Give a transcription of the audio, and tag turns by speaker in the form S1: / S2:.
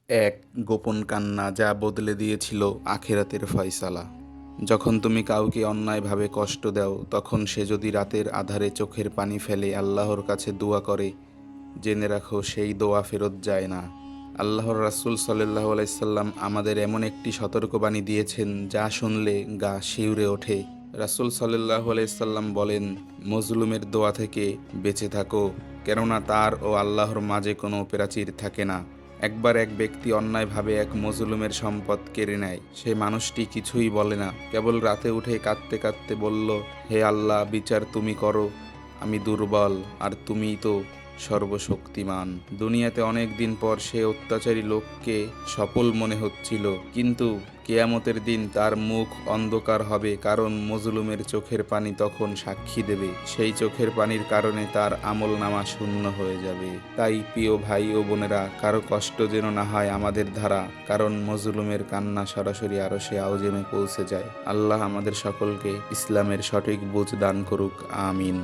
S1: এক গোপন কান্না যা বদলে দিয়েছিল আখিরাতের ফয়সালা। যখন তুমি কাউকে অন্যায়ভাবে কষ্ট দাও, তখন সে যদি রাতের আঁধারে চোখের পানি ফেলে আল্লাহর কাছে দোয়া করে, জেনে রাখো সেই দোয়া ফেরত যায় না। আল্লাহর রাসূল সাল্লাল্লাহু আলাইহি সাল্লাম আমাদের এমন একটি সতর্কবাণী দিয়েছেন যা শুনলে গা শিউরে ওঠে। রাসূল সাল্লাল্লাহু আলাইহি সাল্লাম বলেন, মজলুমের দোয়া থেকে বেঁচে থাকো, কেননা তার ও আল্লাহর মাঝে কোনো প্রাচীর থাকে না। একবার এক ব্যক্তি অন্যায়ভাবে এক মজলুমের সম্পদ কেড়ে নেয়। সে মানুষটি কিছুই বলে না, কেবল রাতে উঠে কাঁদতে কাঁদতে বলল, হে আল্লাহ, বিচার তুমি করো, আমি দুর্বল, আর তুমিই তো সর্বশক্তিমান। দুনিয়াতে অনেক দিন পর সে অত্যাচারী লোককে সফল মনে হচ্ছিল, কিন্তু কেয়ামতের দিন তার মুখ অন্ধকার হবে, কারণ মজলুমের চোখের পানি তখন সাক্ষী দেবে। সেই চোখের পানির কারণে তার আমলনামা শূন্য হয়ে যাবে। তাই প্রিয় ভাই ও বোনেরা, কারো কষ্ট যেন না হয় আমাদের দ্বারা, কারণ মজলুমের কান্না সরাসরি আরশে আউজিমে পৌঁছে যায়। আল্লাহ আমাদের সকলকে ইসলামের সঠিক বুঝ দান করুক। আমিন।